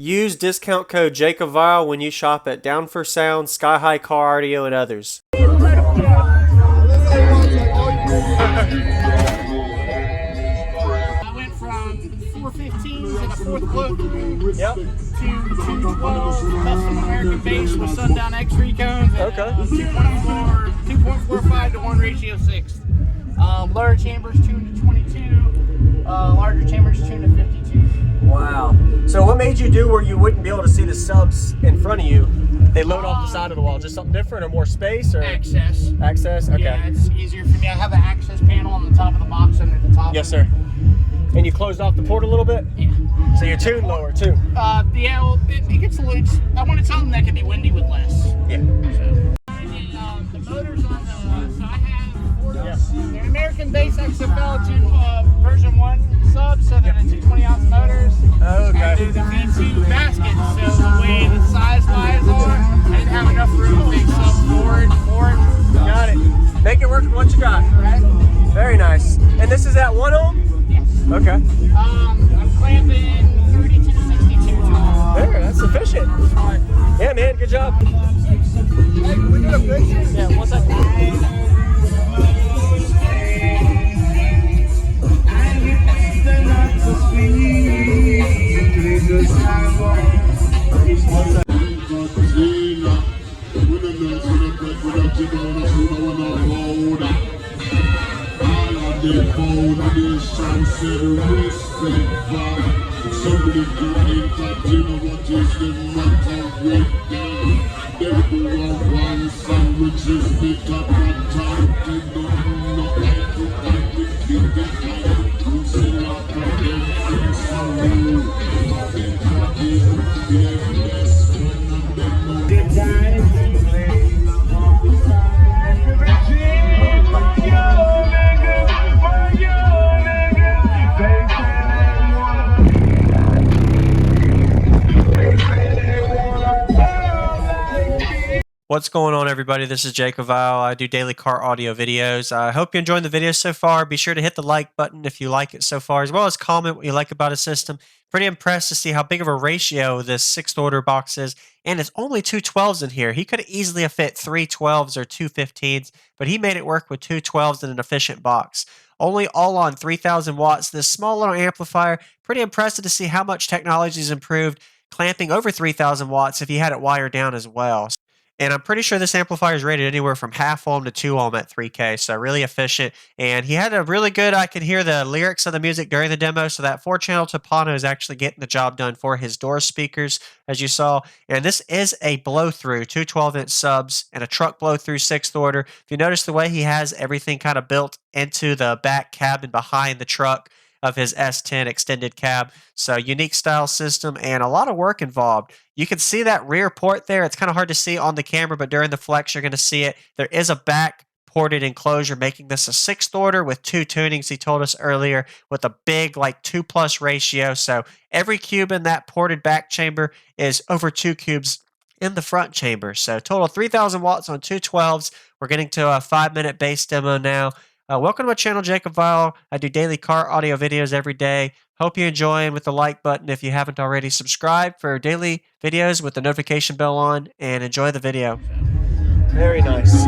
Use discount code JACOBVILE when you shop at Down for Sound, Sky High Car Audio, and others. I went from 415s and a fourth blowthrough Yep. to 212 custom American base with sundown X recones. Okay. 2.45 to 1 ratio 6. Lower chambers tuned to 22. Larger chambers tuned to 52. Wow. So what made you do where you wouldn't be able to see the subs in front of you? They load off the side of the wall. Just something different or more space? Or Access. Access? Okay. Yeah, it's easier for me. I have an access panel on the top of the box and at the top. Yes, sir. And you closed off the port a little bit? Yeah. So you're tuned lower too? Yeah, well, it gets a little, I wanted something that could be windy with less. Yeah. So, the motors on the, so I have four, the American base XFL version 1 subs, so they're the 220-ounce motors. Okay. And then the V2 baskets, so the way the size wise are, I didn't have enough room to make sub forward for it. Got it. Make it work with what you got. Right? Very nice. And this is at 1 ohm? Yes. Okay. I'm clamping 32 to 62 tall. There, that's sufficient. Yeah, man, good job. Hey, can we get a picture? Yeah, 1 second. What's going on, everybody? This is Jacob Vile. I do daily car audio videos. I hope you're enjoying the video so far. Be sure to hit the like button if you like it so far, as well as comment what you like about a system. Pretty impressed to see how big of a ratio this 6th order box is, and it's only 2 12s in here. He could have easily have fit 3 12s or 2 15s, but he made it work with 2 12s in an efficient box. Only all on 3,000 watts. This small little amplifier. Pretty impressive to see how much technology has improved, clamping over 3,000 watts if you had it wired down as well. And I'm pretty sure this amplifier is rated anywhere from half ohm to 2 ohm at 3K, so really efficient. And he had a really good, I could hear the lyrics of the music during the demo, so that 4-channel Topano is actually getting the job done for his door speakers, as you saw. And this is a blow-through, 2 12-inch subs, and a truck blow-through 6th order. If you notice the way he has everything kind of built into the back cabin behind the truck of his S10 extended cab. So unique style system and a lot of work involved. You can see that rear port there. It's kind of hard to see on the camera, but during the flex, you're going to see it. There is a back ported enclosure, making this a 6th order with 2 tunings, he told us earlier, with a big like 2+ ratio. So every cube in that ported back chamber is over 2 cubes in the front chamber. So total 3,000 watts on 2 12s. We're getting to a 5-minute bass demo now. Welcome to my channel, Jacob Vile. I do daily car audio videos every day. Hope you enjoy, and with the like button if you haven't already. Subscribe for daily videos with the notification bell on, and enjoy the video. Very nice.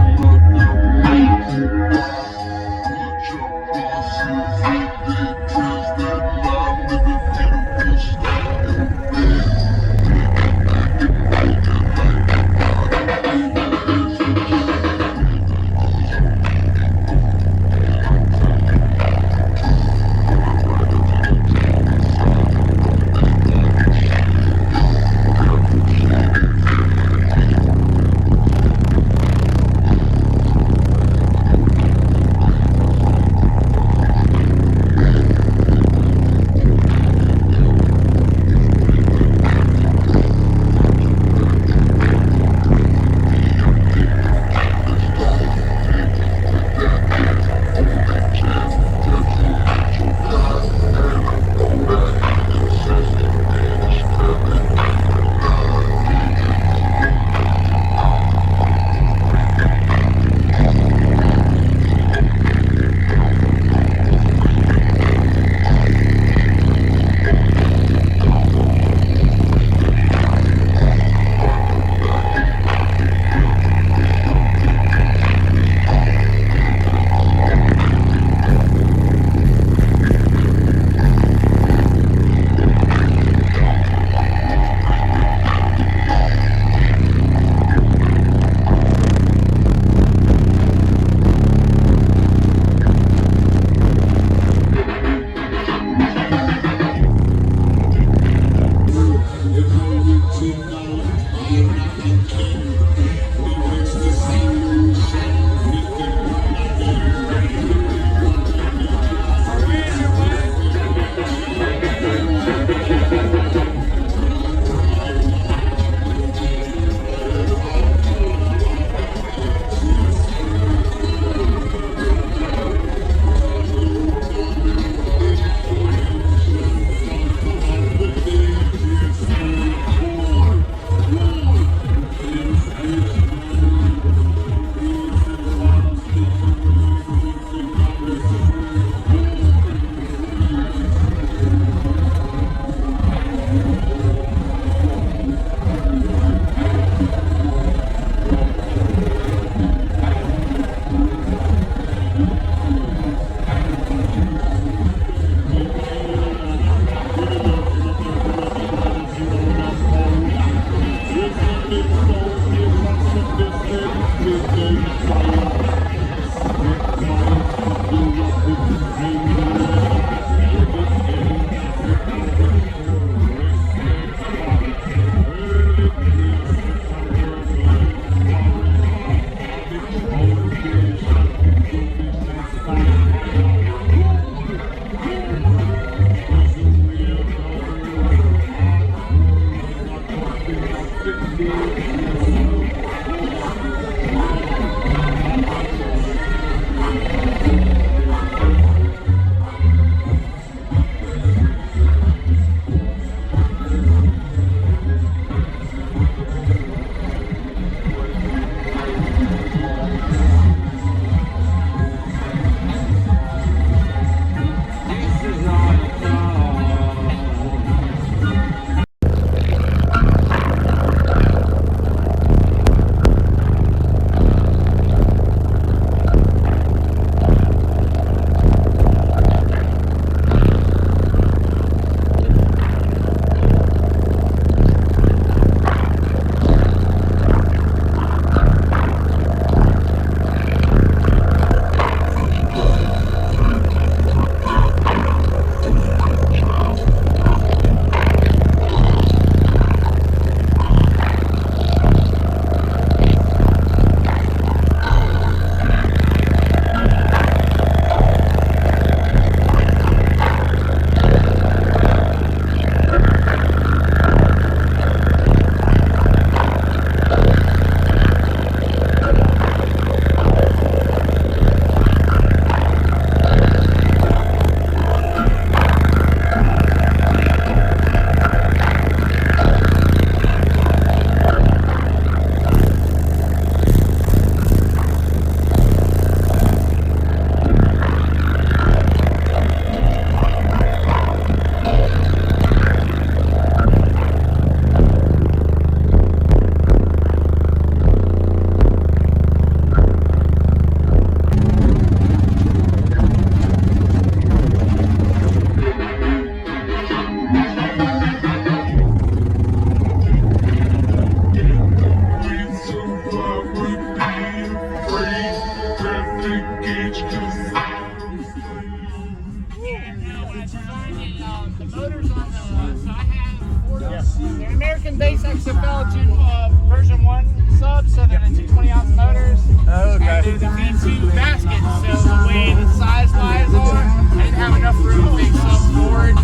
And when I designed it, the motors on the, so I have four, they're American-based XFL version 1 subs, so they're the 220-ounce motors. Okay. And they're the V2 baskets, so the way the size-wise are, I didn't have enough room to make sub for it.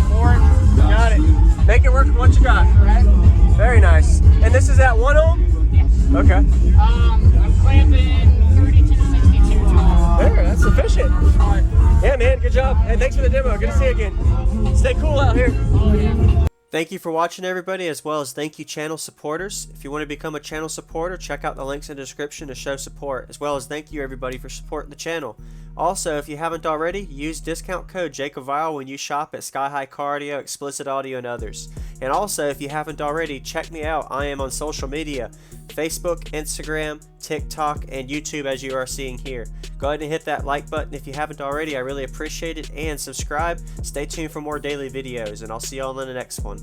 Got it. Make it work with what you got. Right? Very nice. And this is at 1 ohm? Yes. Okay. I'm clamping 32 to 62 tall. There, that's sufficient. Yeah, man, good job. Hey, thanks for the demo. Good to see you again. Stay cool out here. Oh, yeah. Thank you for watching, everybody, as well as thank you channel supporters. If you want to become a channel supporter, check out the links in the description to show support, as well as thank you everybody for supporting the channel. Also, if you haven't already, use discount code JACOVILE when you shop at Sky High Car Audio, Explicit Audio, and others. And also, if you haven't already, check me out. I am on social media, Facebook, Instagram, TikTok, and YouTube, as you are seeing here. Go ahead and hit that like button if you haven't already. I really appreciate it. And subscribe. Stay tuned for more daily videos, and I'll see you all in the next one.